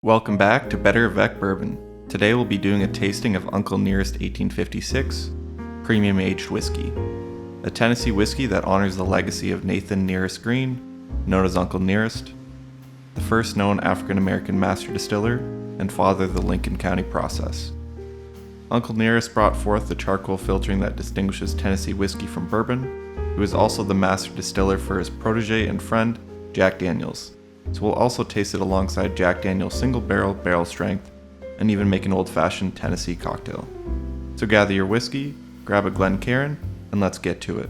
Welcome back to BetterAvecBourbon. Today we'll be doing a tasting of Uncle Nearest 1856 Premium Aged Whiskey, a Tennessee whiskey that honors the legacy of Nathan Nearest Green, known as Uncle Nearest, the first known African American master distiller and father of the Lincoln County process. Uncle Nearest brought forth the charcoal filtering that distinguishes Tennessee whiskey from bourbon. He was also the master distiller for his protege and friend, Jack Daniels. So we'll also taste it alongside Jack Daniel's single barrel strength, and even make an old-fashioned Tennessee cocktail. So gather your whiskey, grab a Glencairn, and let's get to it.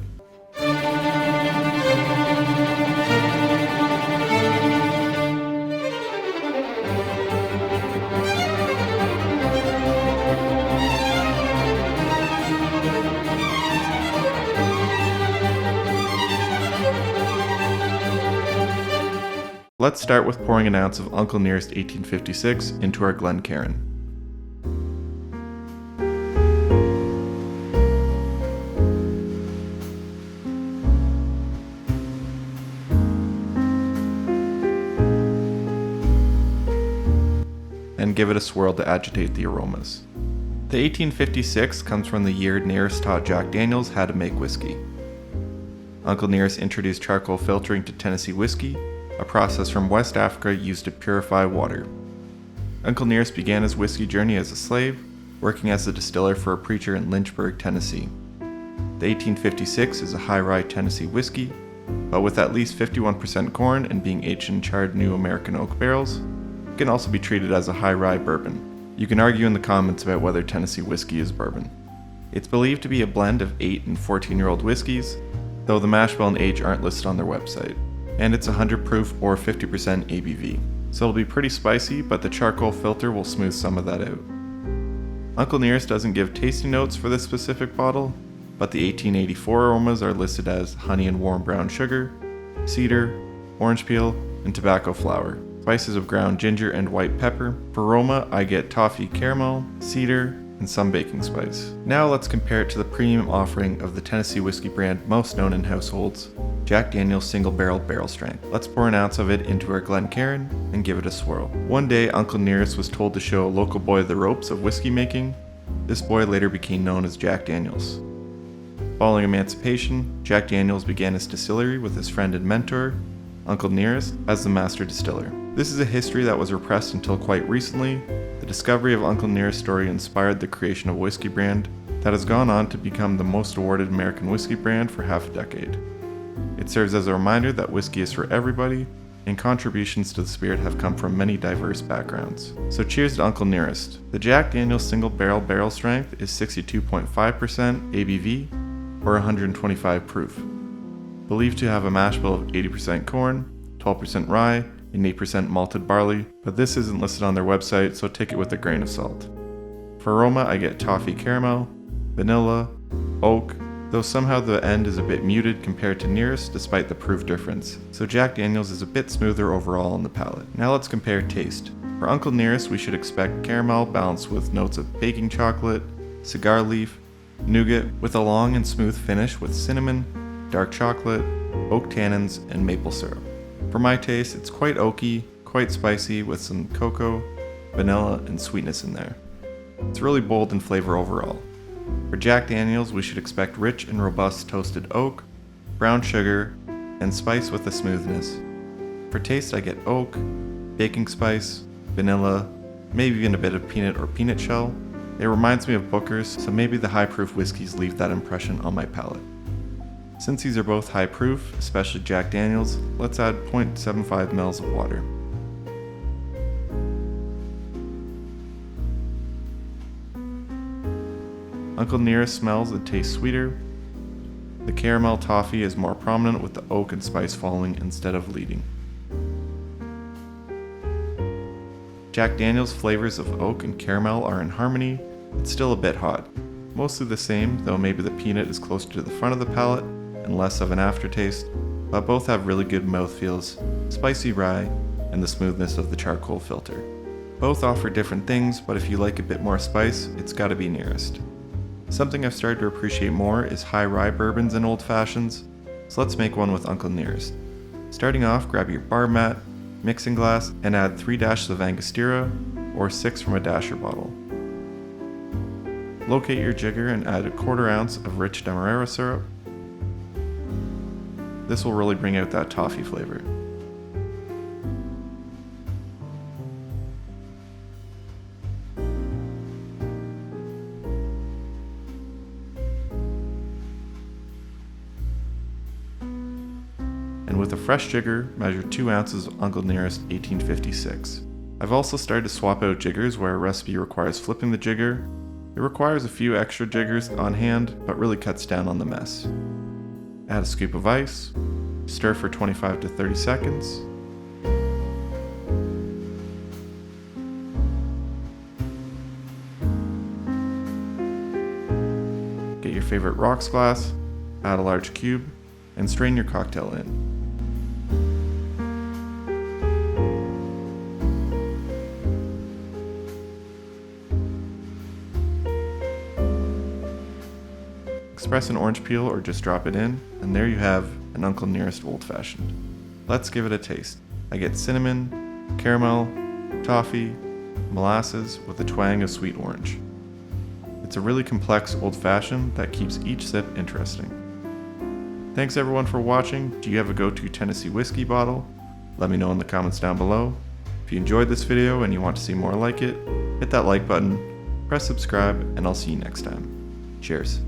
Let's start with pouring an ounce of Uncle Nearest 1856 into our Glencairn. And give it a swirl to agitate the aromas. The 1856 comes from the year Nearest taught Jack Daniels how to make whiskey. Uncle Nearest introduced charcoal filtering to Tennessee whiskey, a process from West Africa used to purify water. Uncle Nearest began his whiskey journey as a slave, working as a distiller for a preacher in Lynchburg, Tennessee. The 1856 is a high rye Tennessee whiskey, but with at least 51% corn and being aged in charred new American oak barrels, it can also be treated as a high rye bourbon. You can argue in the comments about whether Tennessee whiskey is bourbon. It's believed to be a blend of 8 and 14-year-old whiskeys, though the mash bill and age aren't listed on their website. And it's 100 proof or 50% ABV. So it'll be pretty spicy, but the charcoal filter will smooth some of that out. Uncle Nearest doesn't give tasting notes for this specific bottle, but the 1884 aromas are listed as honey and warm brown sugar, cedar, orange peel, and tobacco flower, spices of ground ginger and white pepper. For aroma, I get toffee caramel, cedar, and some baking spice. Now let's compare it to the premium offering of the Tennessee whiskey brand most known in households, Jack Daniel's single barrel strength. Let's pour an ounce of it into our Glencairn and give it a swirl. One day, Uncle Nearest was told to show a local boy the ropes of whiskey making. This boy later became known as Jack Daniels. Following emancipation, Jack Daniels began his distillery with his friend and mentor, Uncle Nearest, as the master distiller. This is a history that was repressed until quite recently. The discovery of Uncle Nearest's story inspired the creation of a whiskey brand that has gone on to become the most awarded American whiskey brand for half a decade. It serves as a reminder that whiskey is for everybody, and contributions to the spirit have come from many diverse backgrounds. So cheers to Uncle Nearest. The Jack Daniel's single barrel strength is 62.5% ABV or 125 proof. Believed to have a mash bill of 80% corn, 12% rye, and 8% malted barley, but this isn't listed on their website, so take it with a grain of salt. For aroma, I get toffee caramel, vanilla, oak, though somehow the end is a bit muted compared to Nearest despite the proof difference, so Jack Daniels is a bit smoother overall on the palate. Now let's compare taste. For Uncle Nearest, we should expect caramel balanced with notes of baking chocolate, cigar leaf, nougat, with a long and smooth finish with cinnamon, dark chocolate, oak tannins, and maple syrup. For my taste, it's quite oaky, quite spicy with some cocoa, vanilla, and sweetness in there. It's really bold in flavor overall. For Jack Daniels, we should expect rich and robust toasted oak, brown sugar, and spice with a smoothness. For taste, I get oak, baking spice, vanilla, maybe even a bit of peanut or peanut shell. It reminds me of Booker's, so maybe the high-proof whiskeys leave that impression on my palate. Since these are both high proof, especially Jack Daniels, let's add 0.75 ml of water. Uncle Nearest smells and tastes sweeter. The caramel toffee is more prominent with the oak and spice following instead of leading. Jack Daniels' flavors of oak and caramel are in harmony, but still a bit hot. Mostly the same, though maybe the peanut is closer to the front of the palate and less of an aftertaste, but both have really good mouthfeels, spicy rye, and the smoothness of the charcoal filter. Both offer different things, but if you like a bit more spice, it's gotta be Nearest. Something I've started to appreciate more is high rye bourbons and old fashions, so let's make one with Uncle Nearest. Starting off, grab your bar mat, mixing glass, and add 3 dashes of Angostura or 6 from a dasher bottle. Locate your jigger and add 1/4 ounce of rich demerara syrup. This will really bring out that toffee flavor. And with a fresh jigger, measure 2 ounces of Uncle Nearest 1856. I've also started to swap out jiggers where a recipe requires flipping the jigger. It requires a few extra jiggers on hand, but really cuts down on the mess. Add a scoop of ice, stir for 25 to 30 seconds. Get your favorite rocks glass, add a large cube, and strain your cocktail in. Express an orange peel or just drop it in, and there you have an Uncle Nearest Old Fashioned. Let's give it a taste. I get cinnamon, caramel, toffee, molasses with a twang of sweet orange. It's a really complex old fashioned that keeps each sip interesting. Thanks everyone for watching. Do you have a go-to Tennessee whiskey bottle? Let me know in the comments down below. If you enjoyed this video and you want to see more like it, hit that like button, press subscribe, and I'll see you next time. Cheers.